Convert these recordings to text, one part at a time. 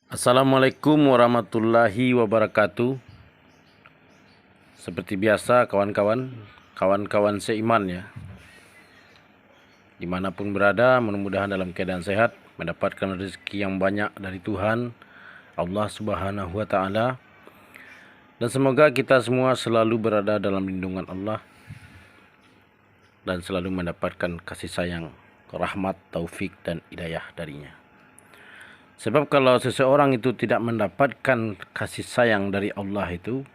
Assalamualaikum warahmatullahi wabarakatuh. Seperti biasa kawan-kawan seiman ya, dimanapun berada, mudah-mudahan dalam keadaan sehat, mendapatkan rezeki yang banyak dari Tuhan Allah Subhanahu wa Ta'ala, dan semoga kita semua selalu berada dalam lindungan Allah dan selalu mendapatkan kasih sayang, rahmat, taufik dan hidayah darinya. Sebab kalau seseorang itu tidak mendapatkan kasih sayang dari Allah itu,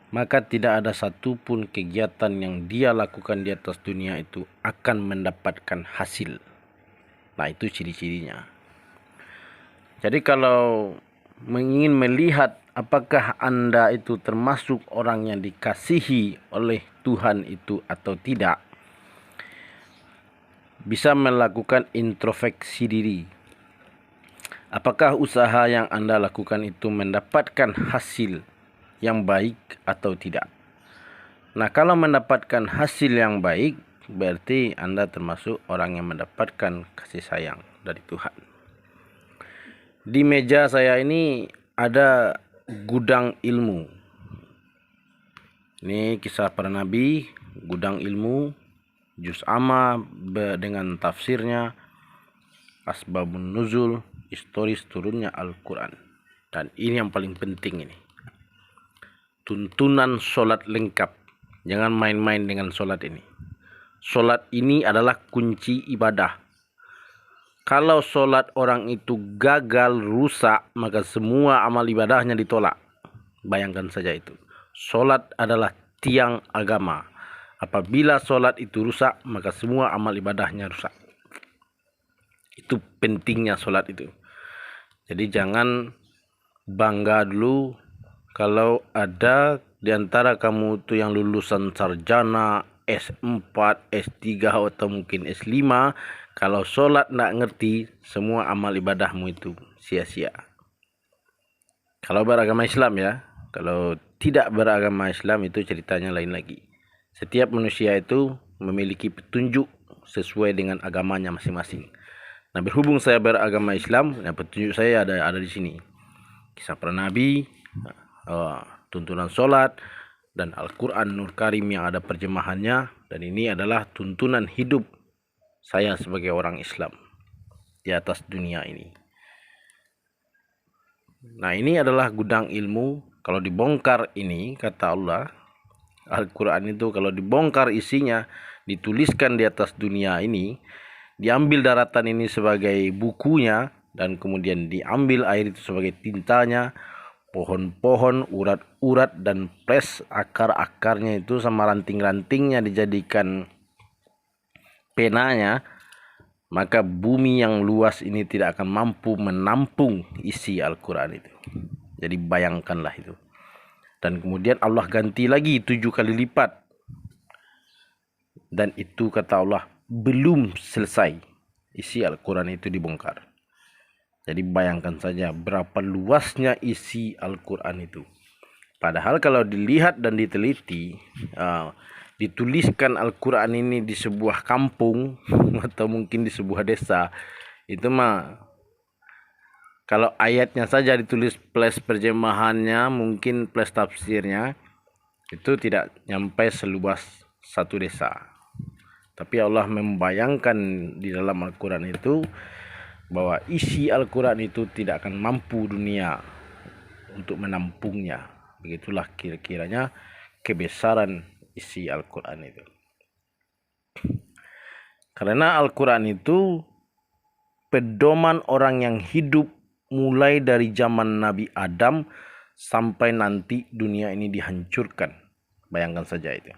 maka tidak ada satupun kegiatan yang dia lakukan di atas dunia itu akan mendapatkan hasil. Nah, itu ciri-cirinya. Jadi kalau ingin melihat apakah Anda itu termasuk orang yang dikasihi oleh Tuhan itu atau tidak, bisa melakukan introspeksi diri. Apakah usaha yang Anda lakukan itu mendapatkan hasil yang baik atau tidak? Nah, kalau mendapatkan hasil yang baik, berarti Anda termasuk orang yang mendapatkan kasih sayang dari Tuhan. Di meja saya ini ada gudang ilmu. Ini kisah para nabi, gudang ilmu, juz amma dengan tafsirnya, asbabun nuzul, historis turunnya Al-Quran. Dan ini yang paling penting ini. Tuntunan sholat lengkap. Jangan main-main dengan sholat ini. Sholat ini adalah kunci ibadah. Kalau sholat orang itu gagal, rusak, maka semua amal ibadahnya ditolak. Bayangkan saja itu. Sholat adalah tiang agama. Apabila sholat itu rusak, maka semua amal ibadahnya rusak. Itu pentingnya sholat itu. Jadi jangan bangga dulu kalau ada di antara kamu itu yang lulusan sarjana, S4, S3 atau mungkin S5, kalau sholat tidak ngerti, semua amal ibadahmu itu sia-sia. Kalau beragama Islam ya, kalau tidak beragama Islam itu ceritanya lain lagi. Setiap manusia itu memiliki petunjuk sesuai dengan agamanya masing-masing. Nah, berhubung saya beragama Islam, nah petunjuk saya ada di sini. Kisah para nabi, tuntunan sholat, dan Al-Quran Nur Karim yang ada terjemahannya. Dan ini adalah tuntunan hidup saya sebagai orang Islam di atas dunia ini. Nah, ini adalah gudang ilmu. Kalau dibongkar ini, kata Allah, Al-Quran itu kalau dibongkar isinya, dituliskan di atas dunia ini, diambil daratan ini sebagai bukunya, dan kemudian diambil air itu sebagai tintanya, pohon-pohon, urat-urat dan ples akar-akarnya itu sama ranting-rantingnya dijadikan penanya, maka bumi yang luas ini tidak akan mampu menampung isi Al-Quran itu. Jadi bayangkanlah itu. Dan kemudian Allah ganti lagi 7 kali lipat. Dan itu kata Allah belum selesai isi Al-Quran itu dibongkar. Jadi bayangkan saja berapa luasnya isi Al-Quran itu. Padahal kalau dilihat dan diteliti, dituliskan Al-Quran ini di sebuah kampung atau mungkin di sebuah desa, itu mah kalau ayatnya saja ditulis plus terjemahannya, mungkin plus tafsirnya, itu tidak nyampe seluas satu desa. Tapi Allah membayangkan di dalam Al-Quran itu bahwa isi Al-Quran itu tidak akan mampu dunia untuk menampungnya. Begitulah kira-kiranya kebesaran isi Al-Quran itu. Karena Al-Quran itu pedoman orang yang hidup mulai dari zaman Nabi Adam sampai nanti dunia ini dihancurkan. Bayangkan saja itu.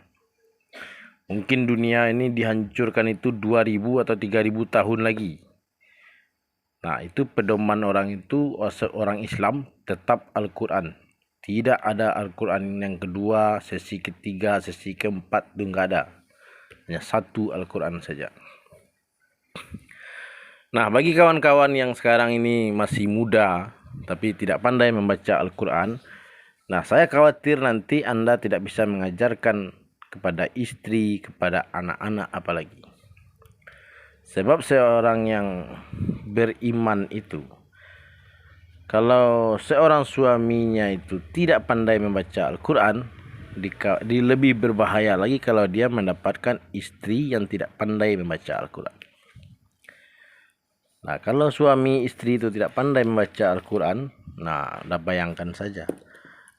Mungkin dunia ini dihancurkan itu 2000 atau 3000 tahun lagi. Nah, itu pedoman orang itu, orang Islam tetap Al-Quran. Tidak ada Al-Quran yang kedua, sesi ketiga, sesi keempat, itu enggak ada. Hanya satu Al-Quran saja. Nah, bagi kawan-kawan yang sekarang ini masih muda, tapi tidak pandai membaca Al-Quran, nah saya khawatir nanti Anda tidak bisa mengajarkan kepada istri, kepada anak-anak apalagi. Sebab seorang yang beriman itu Kalau seorang suaminya itu tidak pandai membaca Al-Quran, lebih berbahaya lagi kalau dia mendapatkan istri yang tidak pandai membaca Al-Quran. Nah, kalau suami istri itu tidak pandai membaca Al-Quran, nah, dah bayangkan saja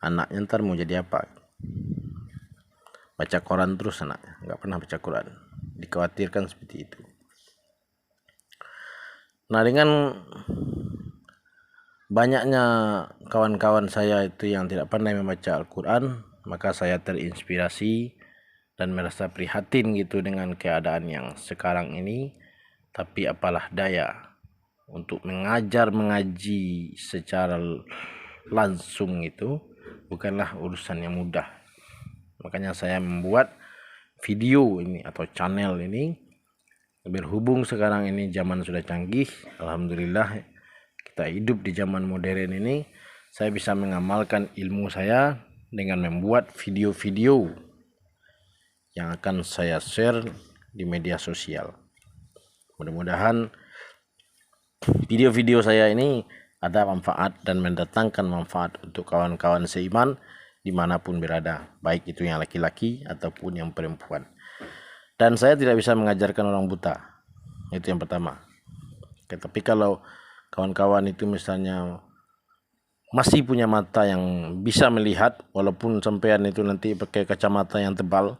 anaknya ntar mau jadi apa? Baca Quran terus anaknya, nggak pernah baca Quran. Dikhawatirkan seperti itu. Nah, dengan banyaknya kawan-kawan saya itu yang tidak pandai membaca Al-Quran, maka saya terinspirasi dan merasa prihatin gitu dengan keadaan yang sekarang ini. Tapi apalah daya, untuk mengaji secara langsung itu bukanlah urusan yang mudah. Makanya saya membuat video ini atau channel ini. Berhubung sekarang ini zaman sudah canggih, alhamdulillah kita hidup di zaman modern ini, saya bisa mengamalkan ilmu saya dengan membuat video-video yang akan saya share di media sosial. Mudah-mudahan video-video saya ini ada manfaat dan mendatangkan manfaat untuk kawan-kawan seiman dimanapun berada, baik itu yang laki-laki ataupun yang perempuan. Dan saya tidak bisa mengajarkan orang buta, itu yang pertama. Tapi kalau kawan-kawan itu misalnya masih punya mata yang bisa melihat, walaupun sampean itu nanti pakai kacamata yang tebal,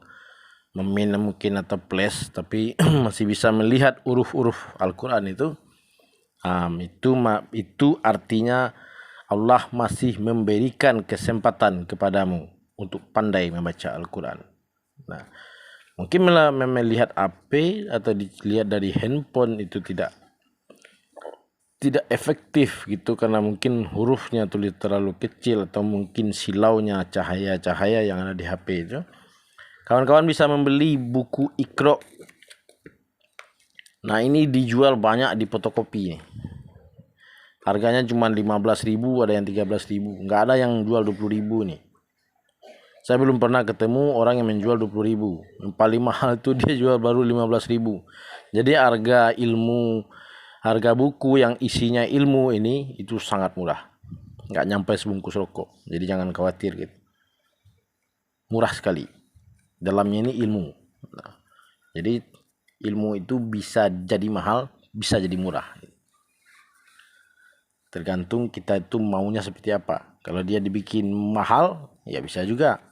memina mungkin atau plus, tapi masih bisa melihat huruf-huruf Al-Quran itu artinya Allah masih memberikan kesempatan kepadamu untuk pandai membaca Al-Quran. Nah, mungkin melihat HP atau dilihat dari handphone itu tidak efektif gitu, karena mungkin hurufnya tulis terlalu kecil atau mungkin silaunya cahaya-cahaya yang ada di HP itu. Kawan-kawan bisa membeli buku Iqra. Nah, ini dijual banyak di fotokopi nih. Harganya cuma 15.000, ada yang 13.000, nggak ada yang jual 20.000 nih. Saya belum pernah ketemu orang yang menjual 20.000. Yang paling mahal itu dia jual baru 15.000. Jadi harga buku yang isinya ilmu ini itu sangat murah. Nggak nyampe sebungkus rokok. Jadi jangan khawatir gitu. Murah sekali. Dalamnya ini ilmu. Nah, jadi ilmu itu bisa jadi mahal, bisa jadi murah. Tergantung kita itu maunya seperti apa. Kalau dia dibikin mahal, ya bisa juga.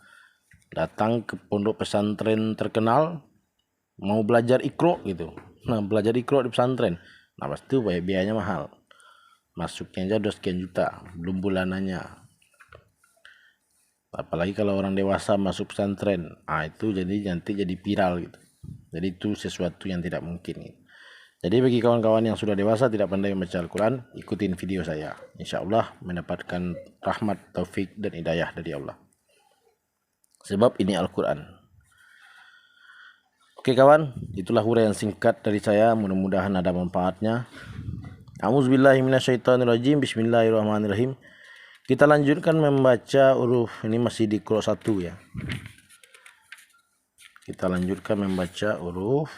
Datang ke pondok pesantren terkenal, mau belajar Iqra gitu. Nah, belajar Iqra di pesantren. Nah, pasti biayanya mahal. Masuknya aja udah sekian juta, belum bulanannya. Apalagi kalau orang dewasa masuk pesantren, itu nanti jadi viral gitu. Jadi itu sesuatu yang tidak mungkin gitu. Jadi bagi kawan-kawan yang sudah dewasa tidak pandai membaca Al-Quran, ikutin video saya. Insya Allah mendapatkan rahmat, taufik, dan hidayah dari Allah. Sebab ini Al-Quran. Oke kawan, itulah uraian singkat dari saya. Mudah-mudahan ada manfaatnya. A'udzubillahiminasyaitonirrajim. Bismillahirrahmanirrahim. Kita lanjutkan membaca huruf, ini masih di Iqra 1 ya. Kita lanjutkan membaca huruf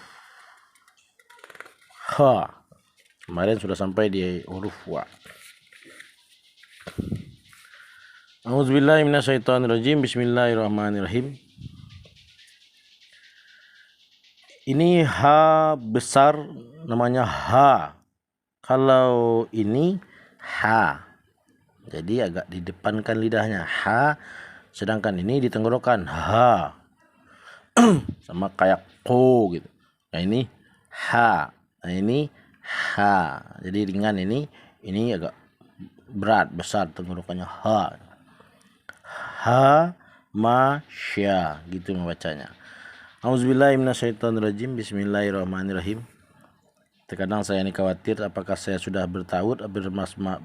H. Kemarin sudah sampai di huruf Wa. A'udzubillahiminasyaitonirrajim. Bismillahirrahmanirrahim. Ini H besar, namanya H. Kalau ini H, jadi agak didepankan lidahnya, H. Sedangkan ini di tenggorokan, H. Sama kayak ko gitu. Nah, ini H. Nah, ini H. Jadi ringan ini agak berat, besar tenggorokannya, H. H masya gitu membacanya. Auzubillahiminasyaitonirrajim. Bismillahirrahmanirrahim. Terkadang saya ini khawatir apakah saya sudah bertawud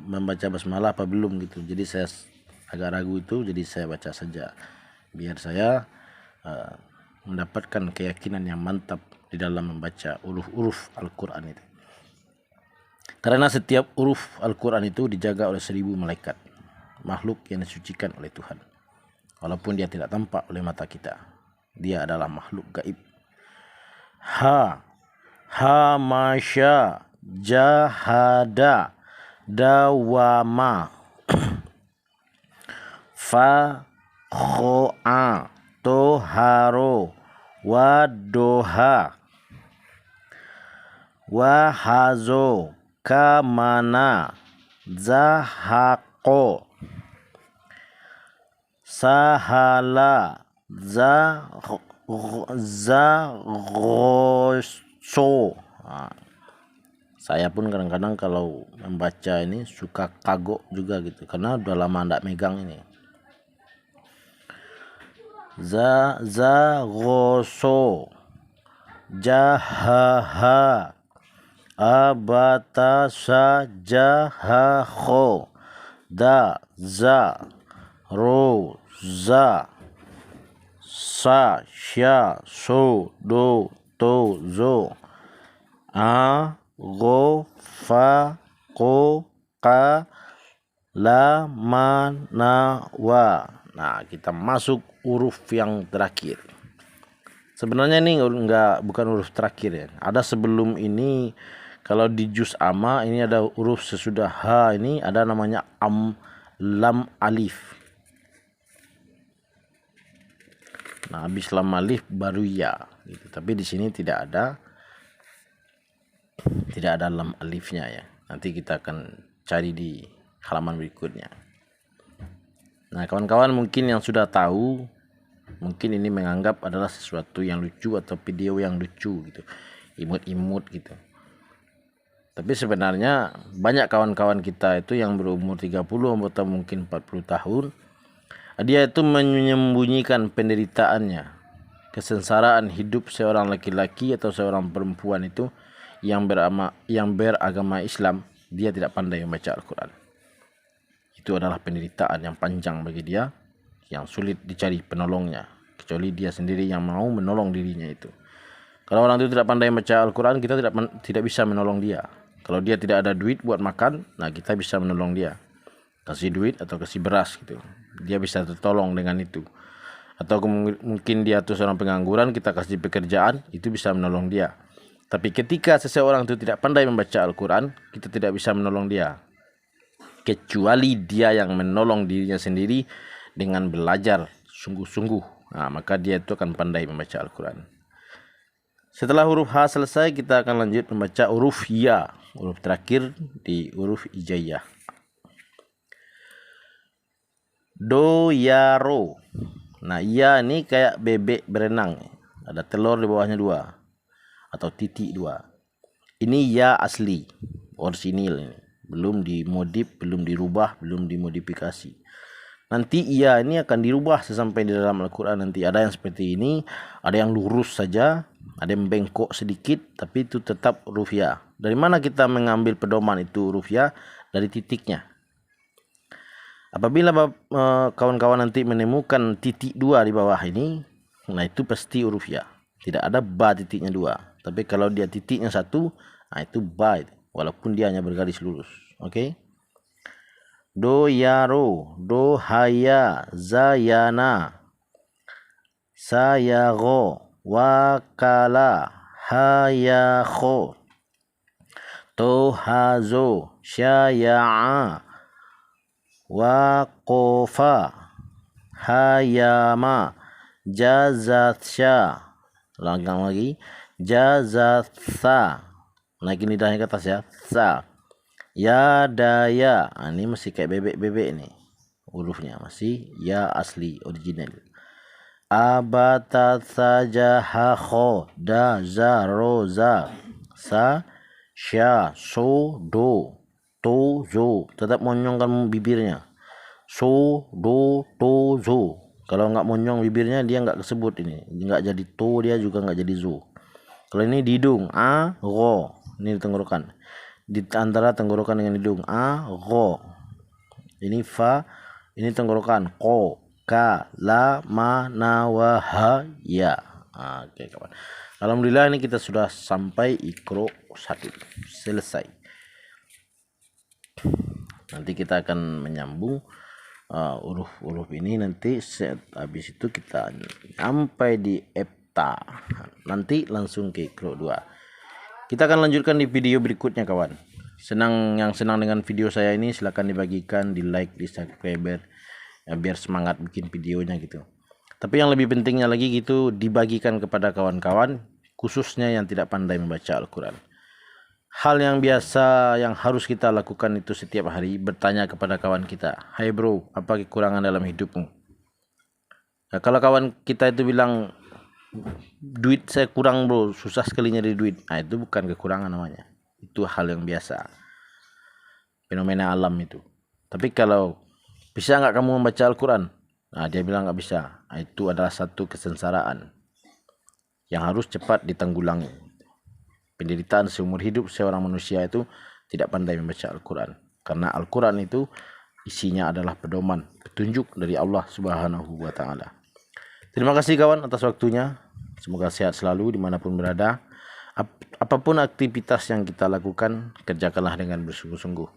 membaca basmalah apa belum gitu. Jadi saya agak ragu itu, jadi saya baca saja biar saya mendapatkan keyakinan yang mantap di dalam membaca huruf-huruf Al-Quran itu. Karena setiap huruf Al-Quran itu dijaga oleh 1000 malaikat, makhluk yang disucikan oleh Tuhan. Walaupun dia tidak tampak oleh mata kita, dia adalah makhluk gaib. Hamasya, jahada, dawama. fa kho'a toharo wadoha wahazo kamana zahaqo sahala zaghosho. Saya pun kadang-kadang kalau membaca ini suka kagok juga gitu, karena udah lama ndak megang ini. Zaghosho jahaha abatasa jahaho da za ro za sa sya so do to zo a go fa ko ka la ma na wa. Nah, kita masuk huruf yang terakhir. Sebenarnya ini bukan huruf terakhir ya. Ada sebelum ini, kalau di juz amma ini ada huruf sesudah ha, ini ada namanya lam alif. Nah, habis lam alif baru ya gitu. Tapi di sini tidak ada lam alifnya ya. Nanti kita akan cari di halaman berikutnya. Nah, kawan-kawan mungkin yang sudah tahu, mungkin ini menganggap adalah sesuatu yang lucu atau video yang lucu gitu, imut-imut gitu. Tapi sebenarnya banyak kawan-kawan kita itu yang berumur 30 atau mungkin 40 tahun, dia itu menyembunyikan penderitaannya, kesengsaraan hidup seorang laki-laki atau seorang perempuan itu yang beragama Islam. Dia tidak pandai membaca Al-Quran. Itu adalah penderitaan yang panjang bagi dia, yang sulit dicari penolongnya, kecuali dia sendiri yang mau menolong dirinya itu. Kalau orang itu tidak pandai membaca Al-Quran, kita tidak bisa menolong dia. Kalau dia tidak ada duit buat makan, nah kita bisa menolong dia, kasih duit atau kasih beras gitu, dia bisa tertolong dengan itu. Atau mungkin dia tuh seorang pengangguran, kita kasih pekerjaan, itu bisa menolong dia. Tapi ketika seseorang itu tidak pandai membaca Al-Quran, kita tidak bisa menolong dia, kecuali dia yang menolong dirinya sendiri dengan belajar sungguh-sungguh. Nah, maka dia itu akan pandai membaca Al-Quran. Setelah huruf H selesai, kita akan lanjut membaca huruf Ya, huruf terakhir di huruf hijaiyah. Do, ya, ro. Nah, ya ini kayak bebek berenang, ada telur di bawahnya 2 atau titik 2. Ini ya asli, orisinil ini, belum dimodif, belum dirubah, belum dimodifikasi. Nanti ya ini akan dirubah sesampai di dalam Al-Quran. Nanti ada yang seperti ini, ada yang lurus saja, ada yang bengkok sedikit, tapi itu tetap huruf ya. Dari mana kita mengambil pedoman itu huruf ya? Dari titiknya. Apabila kawan-kawan nanti menemukan titik 2 di bawah ini, nah itu pasti huruf ya. Tidak ada ba titiknya 2. Tapi kalau dia titiknya 1, nah itu ba itu, walaupun dia hanya bergaris lurus. Oke? Do, ya, ro, do, haya, zayana, sayago, wakala, hayakho, tohazo, syaya'a, waqofa, hayama, jazatsya. Langgang lagi, jazatsa. Naikin lidahnya ke atas ya, sa. Ya, daya. Nah, ini masih kayak bebek-bebek nih hurufnya, masih ya asli original. Abata saja hakho da za ro za sa sya so do to zo. Tetap monyongkan bibirnya, so do to zo. Kalau nggak monyong bibirnya, dia nggak kesebut ini, nggak jadi to, dia juga nggak jadi zo. Kalau ini di hidung, a ro, ini di tenggorokan, di antara tenggorokan dengan hidung, a ro. Ini fa, ini tenggorokan, ko, ka, la, ma, na, wa, ha, ya. Oke kawan, alhamdulillah ini kita sudah sampai Iqra 1 selesai. Nanti kita akan menyambung huruf-huruf ini. Nanti habis itu kita sampai di Epta, nanti langsung ke Iqra 2. Kita akan lanjutkan di video berikutnya kawan. Yang senang dengan video saya ini, silahkan dibagikan, di like, di subscribe, ya, biar semangat bikin videonya gitu. Tapi yang lebih pentingnya lagi gitu, dibagikan kepada kawan-kawan, khususnya yang tidak pandai membaca Al-Quran. Hal yang biasa yang harus kita lakukan itu setiap hari, bertanya kepada kawan kita, "Hai bro, apa kekurangan dalam hidupmu?" Nah, kalau kawan kita itu bilang, "Duit saya kurang bro, susah sekali nyari duit." Nah, itu bukan kekurangan namanya. Itu hal yang biasa. Fenomena alam itu. Tapi kalau, "Bisa nggak kamu membaca Al-Quran?" Nah, dia bilang nggak bisa. Nah, itu adalah satu kesengsaraan yang harus cepat ditanggulangi. Penderitaan seumur hidup seorang manusia itu tidak pandai membaca Al-Quran. Karena Al-Quran itu isinya adalah pedoman, petunjuk dari Allah Subhanahu wa Ta'ala. Terima kasih kawan atas waktunya. Semoga sehat selalu dimanapun berada. Apapun aktivitas yang kita lakukan, kerjakanlah dengan bersungguh-sungguh.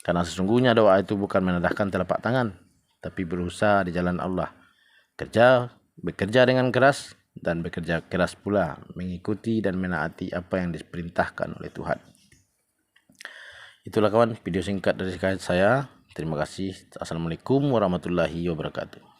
Karena sesungguhnya doa itu bukan menadahkan telapak tangan, tapi berusaha di jalan Allah. Bekerja dengan keras, dan bekerja keras pula mengikuti dan menaati apa yang diperintahkan oleh Tuhan. Itulah kawan video singkat dari saya. Terima kasih. Assalamualaikum warahmatullahi wabarakatuh.